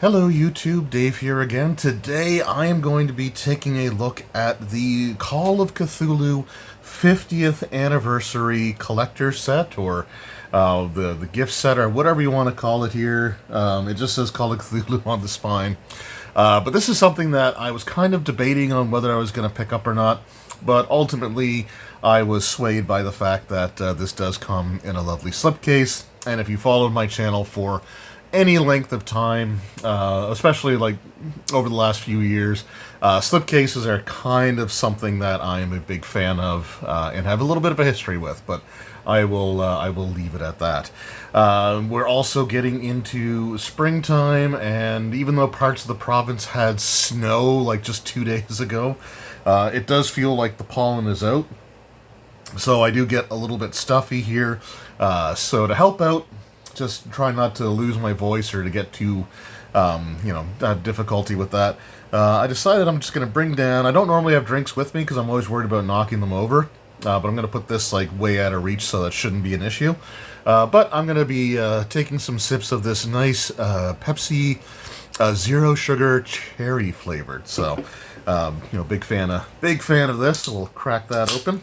Hello YouTube, Dave here again. Today I am going to be taking a look at the Call of Cthulhu 50th Anniversary Collector Set, or the gift set, or whatever you want to call it here. It just says Call of Cthulhu on the spine. But this is something that I was kind of debating on whether I was going to pick up or not, but ultimately I was swayed by the fact that this does come in a lovely slipcase, and if you followed my channel for any length of time, especially like over the last few years, slipcases are kind of something that I am a big fan of and have a little bit of a history with, but I will leave it at that. We're also getting into springtime, and even though parts of the province had snow like just 2 days ago, it does feel like the pollen is out. So I do get a little bit stuffy here. So to help out, just try not to lose my voice or to get too, difficulty with that. I decided I'm just going to bring down, I don't normally have drinks with me because I'm always worried about knocking them over, but I'm going to put this like way out of reach, so that shouldn't be an issue. But I'm going to be taking some sips of this nice Pepsi zero sugar cherry flavored. So, big fan of this. So we'll crack that open.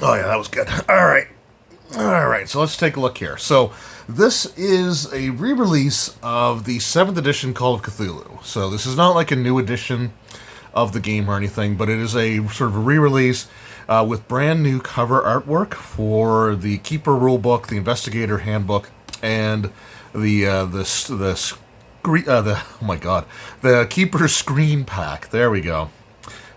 Oh yeah, that was good. All right, so let's take a look here. So this is a re-release of the 7th edition Call of Cthulhu. So this is not like a new edition of the game or anything, but it is a sort of a re-release with brand new cover artwork for the Keeper Rulebook, the Investigator Handbook, and the Keeper Screen Pack. There we go.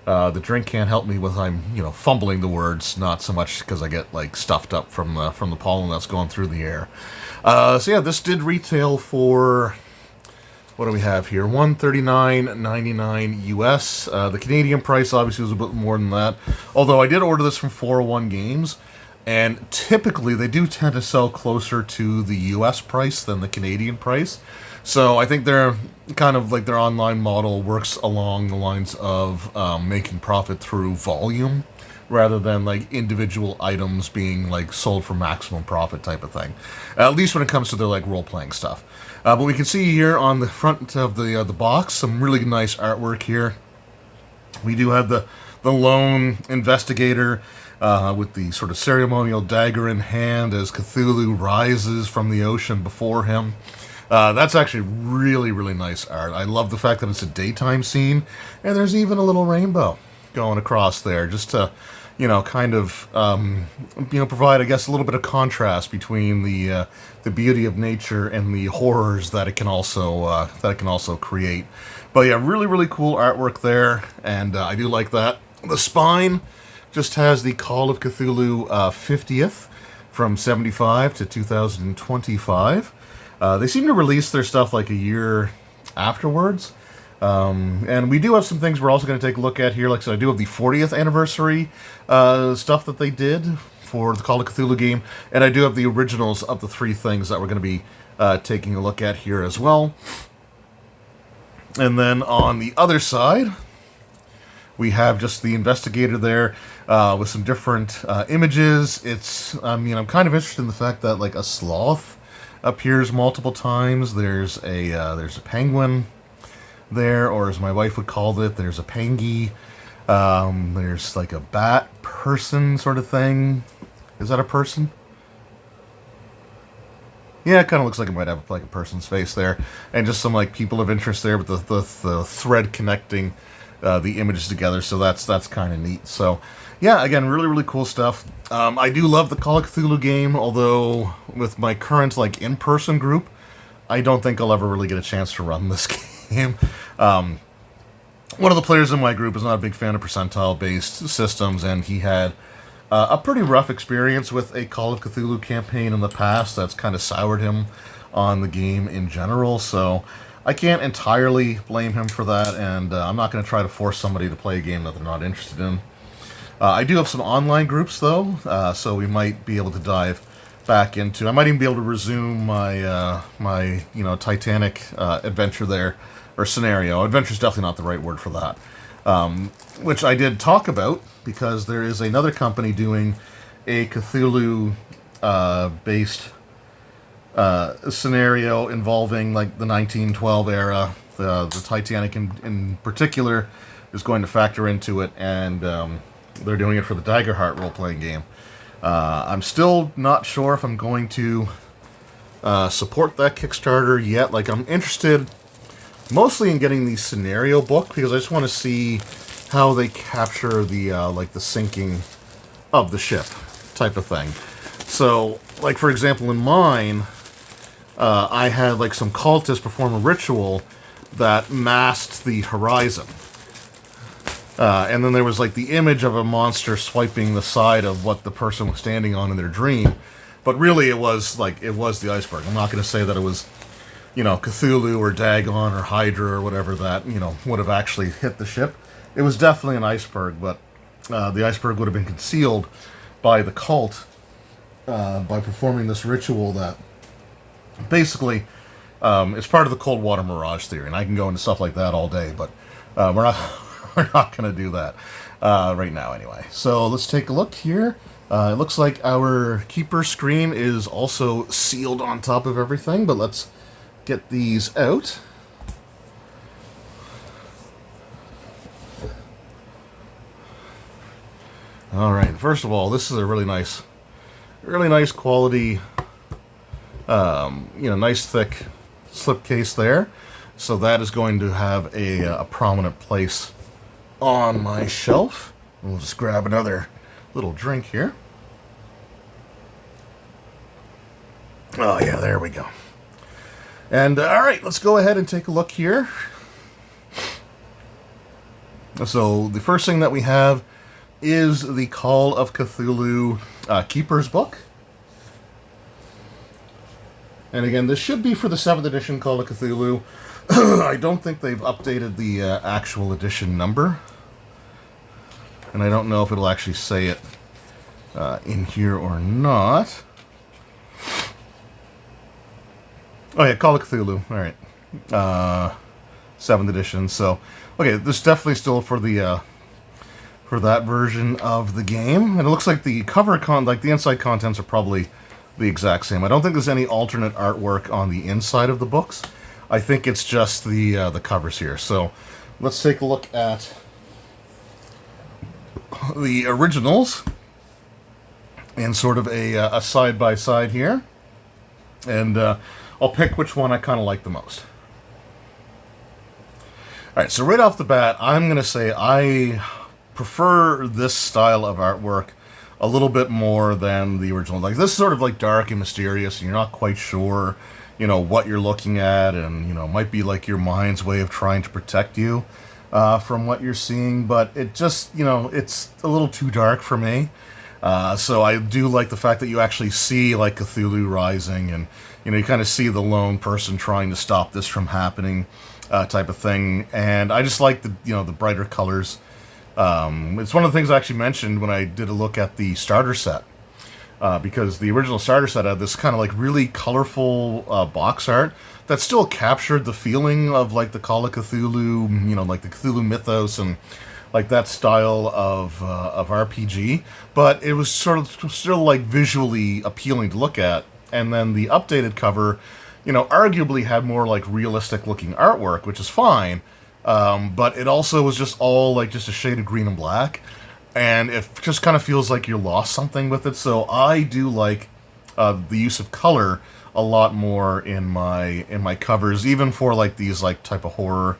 The drink can't help me with I'm fumbling the words, not so much because I get like stuffed up from the pollen that's going through the air. So yeah, this did retail for, what do we have here? $139.99 US. The Canadian price obviously was a bit more than that. Although I did order this from 401 Games, and typically they do tend to sell closer to the US price than the Canadian price. So I think they're kind of like their online model works along the lines of making profit through volume rather than like individual items being like sold for maximum profit type of thing. At least when it comes to their like role-playing stuff. But we can see here on the front of the box some really nice artwork here. We do have the lone investigator with the sort of ceremonial dagger in hand as Cthulhu rises from the ocean before him. That's actually really, really nice art. I love the fact that it's a daytime scene, and there's even a little rainbow going across there, just to, kind of, provide, I guess, a little bit of contrast between the beauty of nature and the horrors that it can also create. But yeah, really, really cool artwork there, and I do like that. The spine just has the Call of Cthulhu 50th from 75 to 2025. They seem to release their stuff like a year afterwards. And we do have some things we're also going to take a look at here. Like I said, I do have the 40th anniversary stuff that they did for the Call of Cthulhu game. And I do have the originals of the 3 things that we're going to be taking a look at here as well. And then on the other side, we have just the investigator there with some different images. I'm kind of interested in the fact that like a sloth appears multiple times. There's a penguin there, or as my wife would call it, there's a pengy. There's like a bat person sort of thing. Is that a person? Yeah, it kind of looks like it might have like a person's face there, and just some like people of interest there with the thread connecting the images together. So that's kind of neat. So yeah, again, really, really cool stuff. I do love the Call of Cthulhu game, although with my current like in-person group, I don't think I'll ever really get a chance to run this game. One of the players in my group is not a big fan of percentile-based systems, and he had a pretty rough experience with a Call of Cthulhu campaign in the past that's kind of soured him on the game in general, so I can't entirely blame him for that, and I'm not going to try to force somebody to play a game that they're not interested in. I do have some online groups, though, so we might be able to dive back into... I might even be able to resume my Titanic adventure there, or scenario. Adventure's definitely not the right word for that. Which I did talk about, because there is another company doing a Cthulhu based scenario involving like the 1912 era. The Titanic in particular is going to factor into it, and they're doing it for the Daggerheart role-playing game. I'm still not sure if I'm going to support that Kickstarter yet. Like, I'm interested mostly in getting the scenario book because I just want to see how they capture the like the sinking of the ship type of thing. So, like for example, in mine, I had like some cultists perform a ritual that masked the horizon. And then there was like the image of a monster swiping the side of what the person was standing on in their dream. But really it was the iceberg. I'm not going to say that it was, Cthulhu or Dagon or Hydra or whatever that, would have actually hit the ship. It was definitely an iceberg, but the iceberg would have been concealed by the cult by performing this ritual that basically it's part of the cold water mirage theory. And I can go into stuff like that all day, but we're not going to do that right now anyway. So let's take a look here. It looks like our keeper screen is also sealed on top of everything, but let's get these out. All right, first of all, this is a really nice quality, nice thick slipcase there. So that is going to have a prominent place on my shelf. We'll just grab another little drink here. Oh yeah, there we go. And all right, let's go ahead and take a look here. So the first thing that we have is the Call of Cthulhu Keeper's Book. And again, this should be for the 7th edition Call of Cthulhu. I don't think they've updated the actual edition number. And I don't know if it'll actually say it in here or not. Oh yeah, Call of Cthulhu. All right, 7th edition. So, okay, this is definitely still for the for that version of the game. And it looks like the the inside contents are probably the exact same. I don't think there's any alternate artwork on the inside of the books. I think it's just the covers here. So, let's take a look at the originals and sort of a side by side here, and I'll pick which one I kind of like the most. All right, so right off the bat, I'm going to say I prefer this style of artwork a little bit more than the original. Like, this is sort of like dark and mysterious, and you're not quite sure, what you're looking at, and, might be like your mind's way of trying to protect you from what you're seeing, but it just, it's a little too dark for me. So I do like the fact that you actually see, like, Cthulhu rising, and, you kind of see the lone person trying to stop this from happening, type of thing. And I just like the brighter colors. It's one of the things I actually mentioned when I did a look at the starter set, because the original starter set had this kind of like really colorful box art that still captured the feeling of like the Call of Cthulhu, like the Cthulhu mythos and like that style of RPG, but it was sort of still like visually appealing to look at. And then the updated cover, arguably had more like realistic looking artwork, which is fine. But it also was just all like just a shade of green and black, and it just kind of feels like you lost something with it. So I do like the use of color a lot more in my covers, even for like these like type of horror,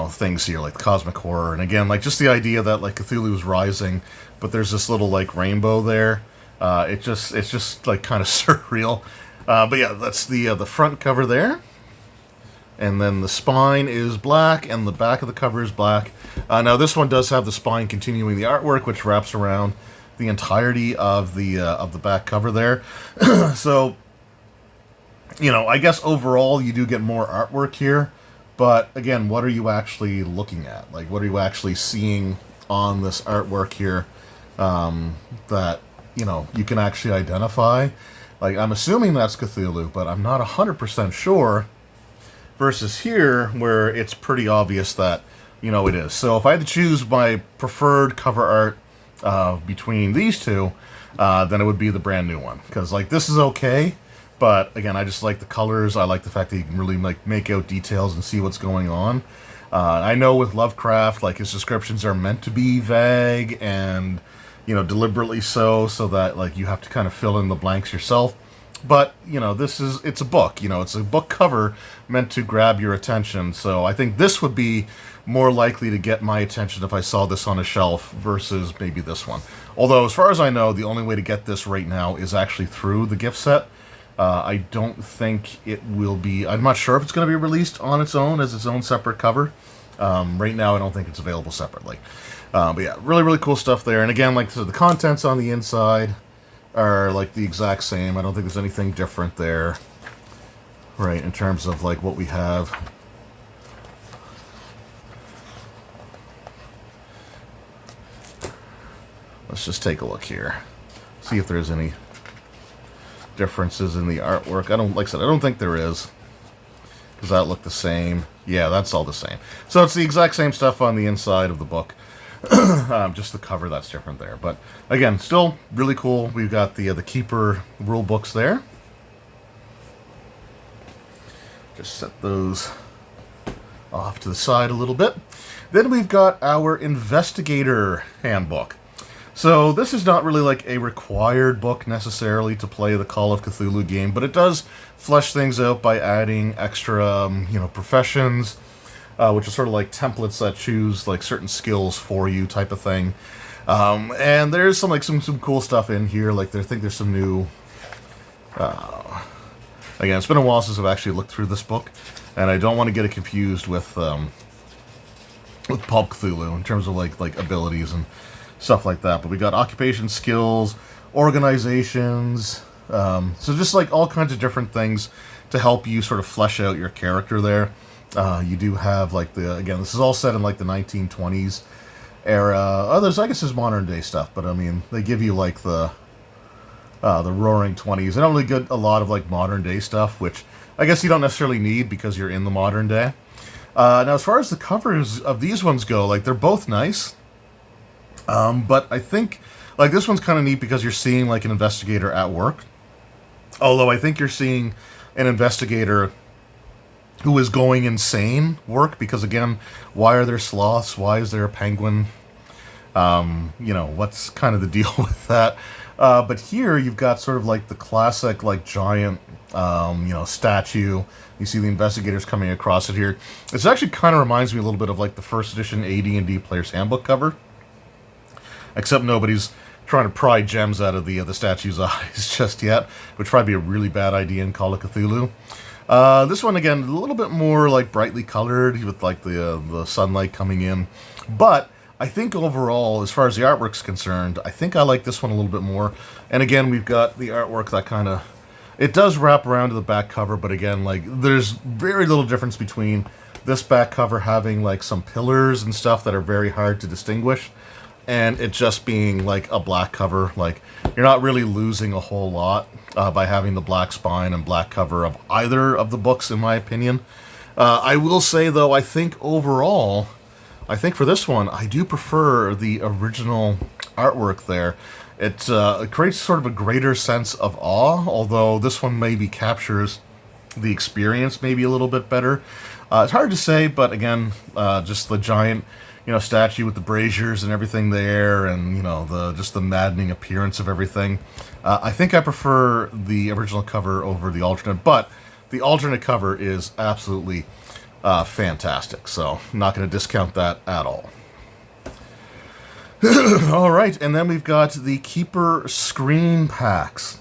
things here like cosmic horror. And again, like just the idea that like Cthulhu is rising, but there's this little like rainbow there. It's just like kind of surreal. But yeah, that's the front cover there. And then the spine is black, and the back of the cover is black. Now this one does have the spine continuing the artwork, which wraps around the entirety of the back cover there. So, I guess overall you do get more artwork here. But again, what are you actually looking at? Like, what are you actually seeing on this artwork here that, you can actually identify? Like, I'm assuming that's Cthulhu, but I'm not 100% sure. Versus here, where it's pretty obvious that, it is. So if I had to choose my preferred cover art between these two, then it would be the brand new one. Because, like, this is okay, But again, I just like the colors. I like the fact that you can really like make out details and see what's going on. I know with Lovecraft, like his descriptions are meant to be vague and, you know, deliberately so that like you have to kind of fill in the blanks yourself. But, you know, it's a book, you know, it's a book cover meant to grab your attention. So I think this would be more likely to get my attention if I saw this on a shelf versus maybe this one. Although, as far as I know, the only way to get this right now is actually through the gift set. I don't think it will be, I'm not sure if it's going to be released on its own as its own separate cover. Right now, I don't think it's available separately. But yeah, really, really cool stuff there. And again, like, so the contents on the inside are like the exact same. I don't think there's anything different there, right, in terms of like what we have. Let's just take a look here, see if there's any differences in the artwork. Like I said, I don't think there is. Does that look the same? Yeah, that's all the same. So it's the exact same stuff on the inside of the book. Just the cover that's different there. But again, still really cool. We've got the Keeper rule books there. Just set those off to the side a little bit. Then we've got our Investigator Handbook. So this is not really like a required book necessarily to play the Call of Cthulhu game, but it does flesh things out by adding extra, professions, which are sort of like templates that choose like certain skills for you type of thing. And there's some cool stuff in here. Like I think there's some new. Again, it's been a while since I've actually looked through this book, and I don't want to get it confused with Pulp Cthulhu in terms of like abilities and stuff like that. But we got occupation skills, organizations, so just like all kinds of different things to help you sort of flesh out your character there. You do have like again, this is all set in like the 1920s era. I guess there's modern day stuff, but I mean, they give you like the Roaring 20s. They don't really get a lot of like modern day stuff, which I guess you don't necessarily need because you're in the modern day. Now, as far as the covers of these ones go, like they're both nice. But I think, like, this one's kind of neat because you're seeing, like, an investigator at work. Although I think you're seeing an investigator who is going insane work because, again, why are there sloths? Why is there a penguin? What's kind of the deal with that? But here you've got sort of, like, the classic, like, giant, statue. You see the investigators coming across it here. This actually kind of reminds me a little bit of, like, the first edition AD&D Player's Handbook cover. Except nobody's trying to pry gems out of the statue's eyes just yet, which would probably be a really bad idea in Call of Cthulhu. This one, again, a little bit more like brightly colored with like the sunlight coming in. But I think overall, as far as the artwork's concerned, I think I like this one a little bit more. And again, we've got the artwork that kind of, it does wrap around to the back cover, but again, like there's very little difference between this back cover having like some pillars and stuff that are very hard to distinguish, and it just being like a black cover. Like, you're not really losing a whole lot by having the black spine and black cover of either of the books, in my opinion. I will say, though, I think overall, I think for this one, I do prefer the original artwork there. It creates sort of a greater sense of awe, although this one maybe captures the experience maybe a little bit better. It's hard to say, but again, just the giant statue with the braziers and everything there, and just the maddening appearance of everything. I think I prefer the original cover over the alternate, but the alternate cover is absolutely fantastic, so I'm not going to discount that at all. All right, and then we've got the Keeper screen packs.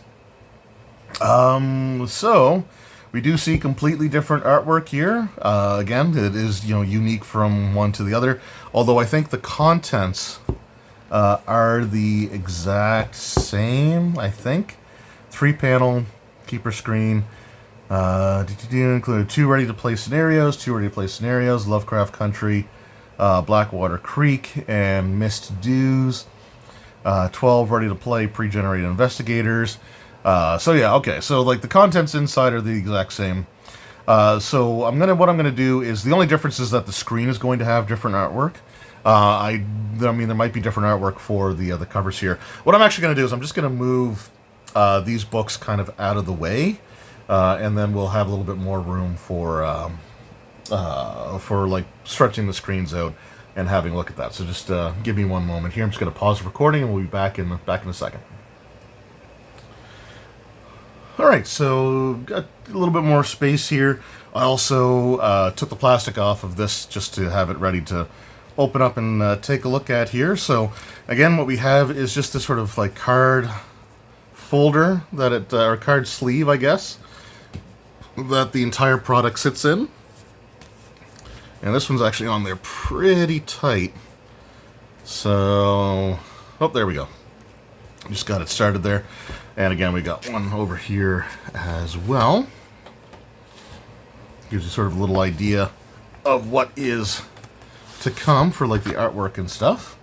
So we do see completely different artwork here. Again, it is unique from one to the other. Although I think the contents are the exact same. I think 3-panel Keeper screen. Included 2 ready-to-play scenarios, Lovecraft Country, Blackwater Creek, and Mist Dews. 12 ready-to-play pre-generated investigators. So like the contents inside are the exact same. So what I'm gonna do is, the only difference is that the screen is going to have different artwork. I mean, there might be different artwork for the covers here. What I'm actually gonna do is I'm just gonna move these books kind of out of the way, and then we'll have a little bit more room for like stretching the screens out and having a look at that. So just give me one moment here. I'm just going to pause the recording, and we'll be back in a second. All right, so got a little bit more space here. I also took the plastic off of this just to have it ready to open up and take a look at here. So again, what we have is just this sort of like card folder that or card sleeve, I guess, that the entire product sits in. And this one's actually on there pretty tight. So, oh, there we go. Just got it started there. And again, we got one over here as well. Gives you sort of a little idea of what is to come for like the artwork and stuff.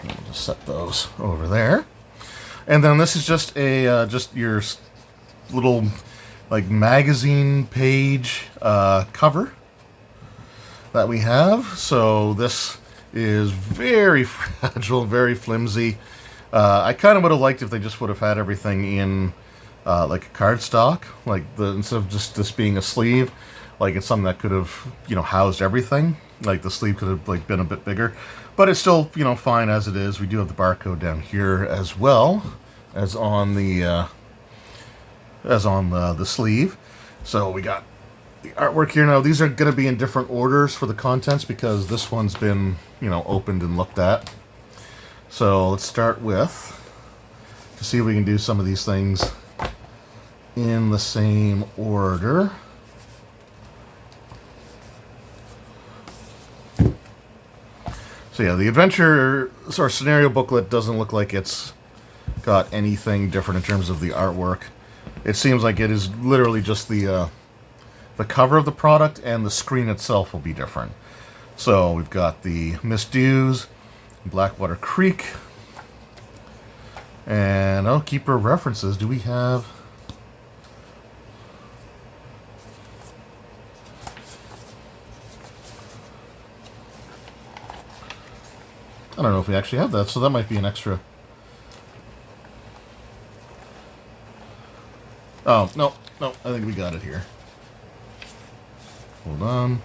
We'll just set those over there. And then this is just a just your little like magazine page cover that we have. So this is very fragile, very flimsy. I kind of would have liked if they just would have had everything in like a cardstock, like instead of just this being a sleeve, like it's something that could have, you know, housed everything. Like the sleeve could have like been a bit bigger, but it's still, you know, fine as it is. We do have the barcode down here as well as on the sleeve. So we got the artwork here. Now these are going to be in different orders for the contents because this one's been, you know, opened and looked at. So let's start with, to see if we can do some of these things in the same order. So yeah, the adventure or scenario booklet doesn't look like it's got anything different in terms of the artwork. It seems like it is literally just the cover of the product, and the screen itself will be different. So we've got the Misdews, Blackwater Creek, and Keeper references. Do we have? I don't know if we actually have that, so that might be an extra. Oh, no, I think we got it here. Hold on.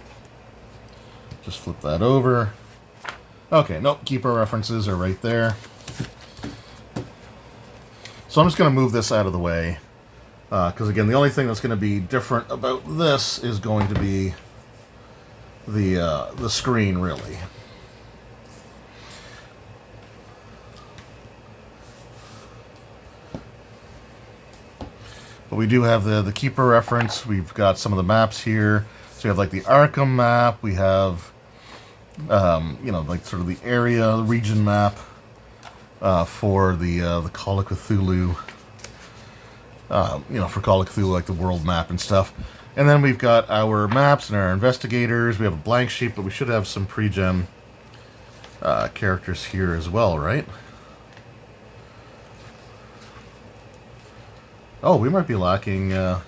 Just flip that over. Okay, nope, Keeper references are right there. So I'm just going to move this out of the way. Because again, the only thing that's going to be different about this is going to be the screen, really. But we do have the Keeper reference. We've got some of the maps here. So we have like the Arkham map. We have, you know, like sort of the area, region map for the Call of Cthulhu. You know, for Call of Cthulhu, like the world map and stuff. And then we've got our maps and our investigators. We have a blank sheet, but we should have some pre-gen characters here as well, right? Oh, we might be lacking, uh-oh.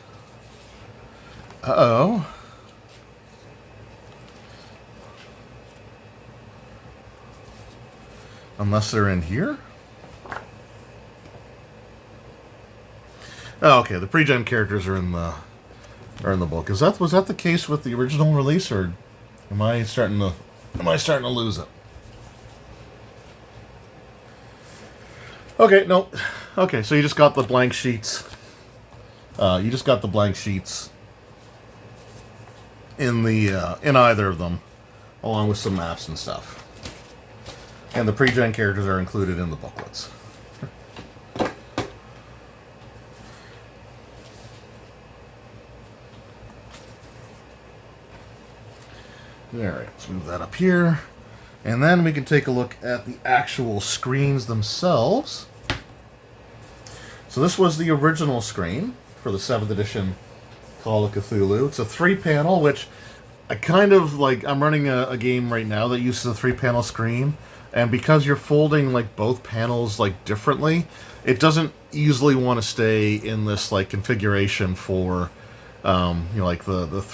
Unless they're in here? Oh, okay, the pre-gen characters are in the book. Was that the case with the original release, or am I starting to lose it? Okay, no. Okay, so you just got the blank sheets. You just got the blank sheets in the in either of them, along with some maps and stuff. And the pre-gen characters are included in the booklets. Alright, let's move that up here. And then we can take a look at the actual screens themselves. So this was the original screen for the 7th edition Call of Cthulhu. It's a 3-panel, which I kind of like. I'm running a game right now that uses a 3-panel screen, and because you're folding like both panels like differently, it doesn't easily want to stay in this like configuration for you know, like the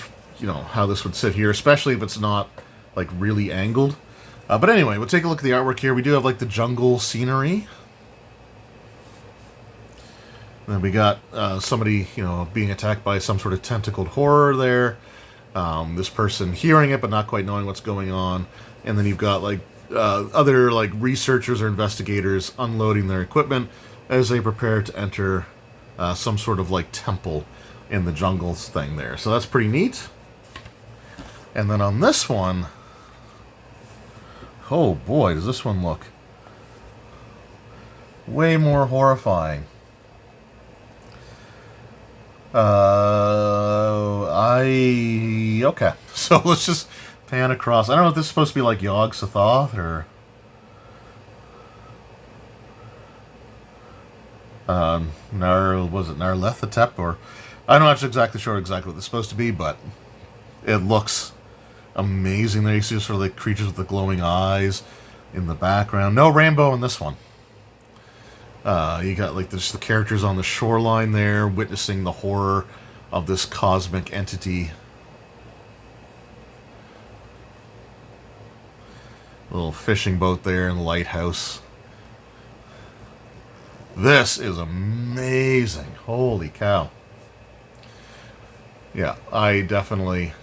you know, how this would sit here, especially if it's not like really angled. But anyway, we'll take a look at the artwork here. We do have like the jungle scenery. Then we got somebody, being attacked by some sort of tentacled horror there. This person hearing it but not quite knowing what's going on. And then you've got like other like researchers or investigators unloading their equipment as they prepare to enter some sort of like temple in the jungles thing there. So that's pretty neat. And then on this one, oh boy, does this one look way more horrifying. Okay. So let's just pan across. I don't know if this is supposed to be like Yog Sothoth or Narlethatep, or I'm not exactly sure exactly what this is supposed to be, but it looks amazing. There you see sort of like creatures with the glowing eyes in the background. No rainbow in this one. You got like just the characters on the shoreline there, witnessing the horror of this cosmic entity. Little fishing boat there in the lighthouse. This is amazing. Holy cow. Yeah, I definitely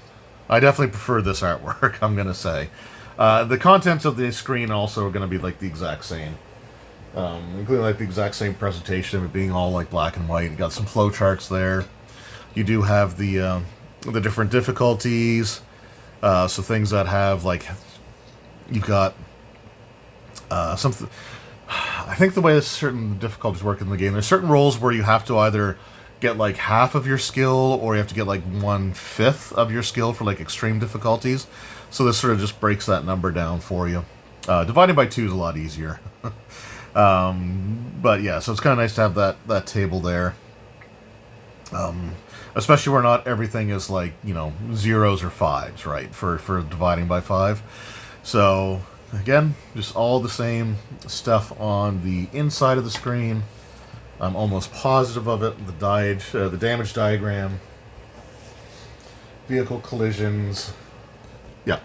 prefer this artwork, I'm going to say. The contents of the screen also are going to be like the exact same. Including like the exact same presentation, it being all like black and white. You got some flow charts there. You do have the different difficulties. So things that have like, you've got something. I think the way that certain difficulties work in the game, there's certain roles where you have to either get like half of your skill, or you have to get like 1/5 of your skill for like extreme difficulties. So this sort of just breaks that number down for you. Dividing by 2 is a lot easier. But yeah, so it's kind of nice to have that table there. Especially where not everything is like, 0s or 5s, right? For dividing by 5. So again, just all the same stuff on the inside of the screen. I'm almost positive of it. The damage diagram, vehicle collisions. Yeah,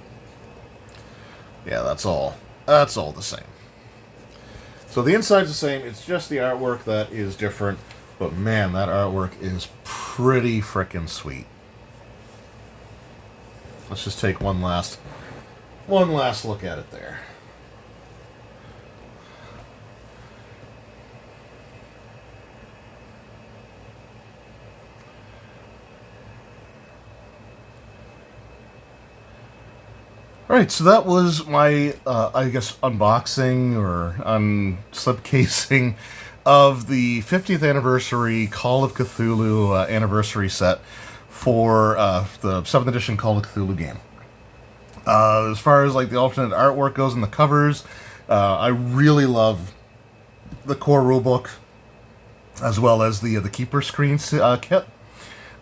that's all the same. So the inside's the same. It's just the artwork that is different. But man, that artwork is pretty frickin' sweet. Let's just take one last look at it there. Alright, so that was my, unboxing or slipcasing of the 50th anniversary Call of Cthulhu anniversary set for the 7th edition Call of Cthulhu game. As far as like the alternate artwork goes in the covers, I really love the core rulebook as well as the Keeper screen kit.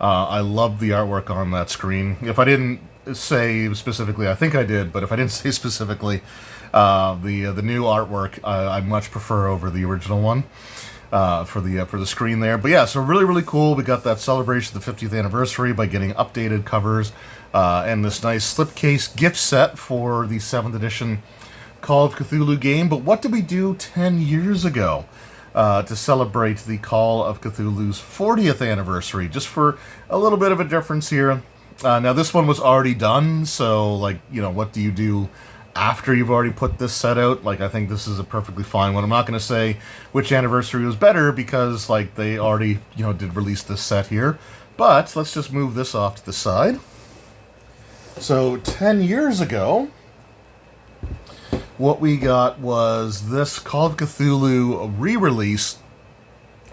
I love the artwork on that screen. If I didn't say specifically, I think I did, but if I didn't say specifically, the new artwork I much prefer over the original one for the screen there. But yeah, so really cool. We got that celebration of the 50th anniversary by getting updated covers and this nice slipcase gift set for the 7th edition Call of Cthulhu game. But what did we do 10 years ago to celebrate the Call of Cthulhu's 40th anniversary? Just for a little bit of a difference here. Now this one was already done, so like, what do you do after you've already put this set out? Like, I think this is a perfectly fine one. I'm not going to say which anniversary was better because like they already, did release this set here. But let's just move this off to the side. So 10 years ago, what we got was this Call of Cthulhu re-release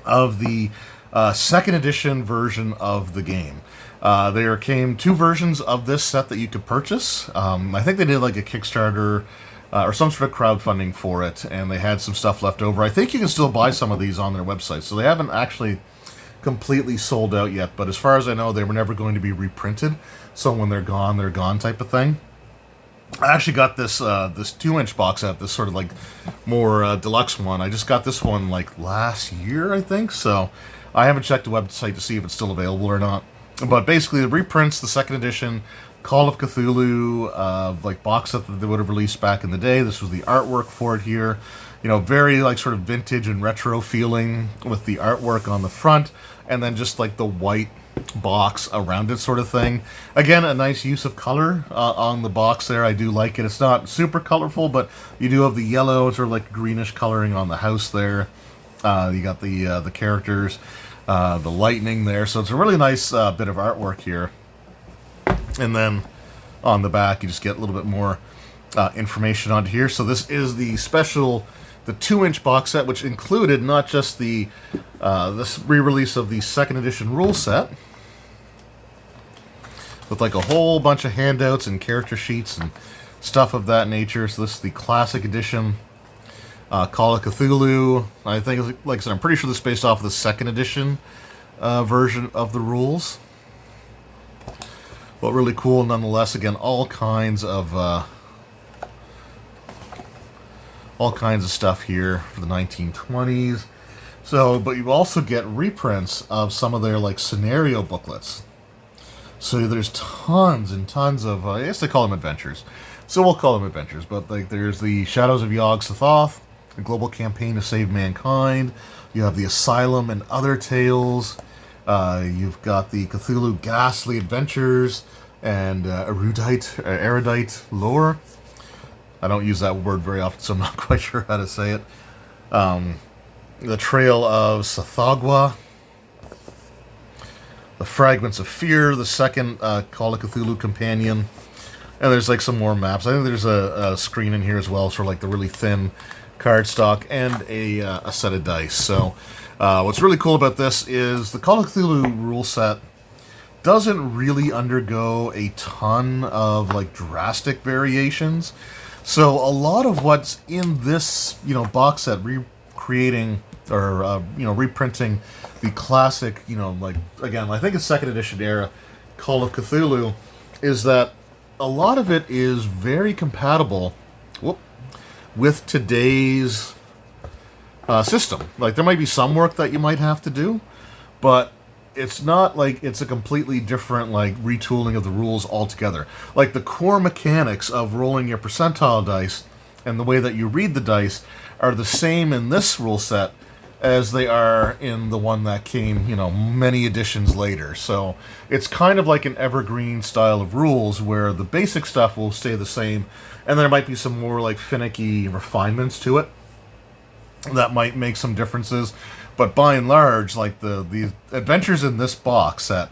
of the 2nd edition version of the game. There came 2 versions of this set that you could purchase. I think they did like a Kickstarter or some sort of crowdfunding for it, and they had some stuff left over. I think you can still buy some of these on their website, so they haven't actually completely sold out yet, but as far as I know, they were never going to be reprinted, so when they're gone type of thing. I actually got this 2-inch box set, this sort of like more deluxe one. I just got this one like last year, I think, so I haven't checked the website to see if it's still available or not. But basically, it reprints the 2nd edition Call of Cthulhu like box set that they would have released back in the day. This was the artwork for it here. very like sort of vintage and retro feeling with the artwork on the front, and then just like the white box around it sort of thing. Again, a nice use of color on the box there. I do like it. It's not super colorful, but you do have the yellow, sort of like greenish coloring on the house there. You got the characters, the lightning there. So it's a really nice bit of artwork here. And then on the back, you just get a little bit more information onto here. So this is the 2-inch box set, which included not just the this re-release of the 2nd edition rule set, with like a whole bunch of handouts and character sheets and stuff of that nature. So this is the classic edition Call of Cthulhu. I think, like I said, I'm pretty sure this is based off of the 2nd edition version of the rules. But really cool nonetheless. Again, all kinds of stuff here for the 1920s. So, but you also get reprints of some of their like scenario booklets. So there's tons and tons of, I guess they call them adventures. So we'll call them adventures. But like there's the Shadows of Yog-Sothoth, the Global Campaign to Save Mankind. You have the Asylum and Other Tales. You've got the Cthulhu Ghastly Adventures and erudite lore. I don't use that word very often, so I'm not quite sure how to say it. The Trail of Sathagwa. The Fragments of Fear, the 2nd Call of Cthulhu companion. And there's like some more maps. I think there's a screen in here as well for like the really thin cardstock and a set of dice. So what's really cool about this is the Call of Cthulhu rule set doesn't really undergo a ton of like drastic variations. So a lot of what's in this, box set, recreating or reprinting the classic, like again, I think it's 2nd edition era Call of Cthulhu, is that a lot of it is very compatible with today's system. Like there might be some work that you might have to do, but it's not like it's a completely different like retooling of the rules altogether. Like the core mechanics of rolling your percentile dice and the way that you read the dice are the same in this rule set as they are in the one that came, many editions later. So it's kind of like an evergreen style of rules where the basic stuff will stay the same, and there might be some more like finicky refinements to it that might make some differences. But by and large, like the adventures in this box set,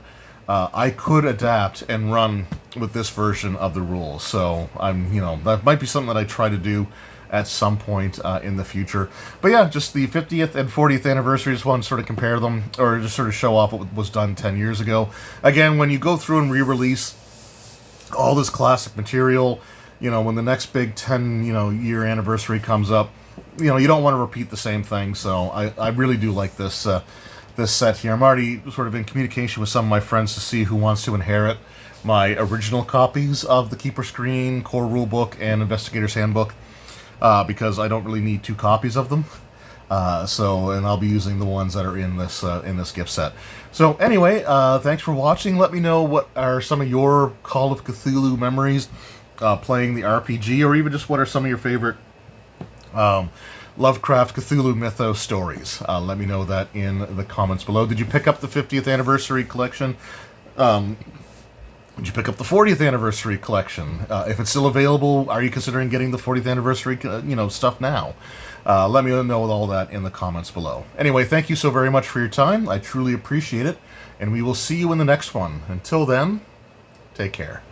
I could adapt and run with this version of the rules. So that might be something that I try to do at some point in the future. But yeah, just the 50th and 40th anniversary, just want to sort of compare them, or just sort of show off what was done 10 years ago. Again, when you go through and re-release all this classic material, when the next big 10 year anniversary comes up, you don't want to repeat the same thing. So I really do like this this set here. I'm already sort of in communication with some of my friends to see who wants to inherit my original copies of the Keeper Screen, Core Rulebook, and Investigator's Handbook, because I don't really need 2 copies of them. And I'll be using the ones that are in this gift set. So anyway, thanks for watching. Let me know what are some of your Call of Cthulhu memories playing the RPG, or even just what are some of your favorite Lovecraft Cthulhu mythos stories. Let me know that in the comments below. Did you pick up the 50th anniversary collection? Did you pick up the 40th anniversary collection? If it's still available, are you considering getting the 40th anniversary stuff now? Let me know all that in the comments below. Anyway, thank you so very much for your time. I truly appreciate it, and we will see you in the next one. Until then, take care.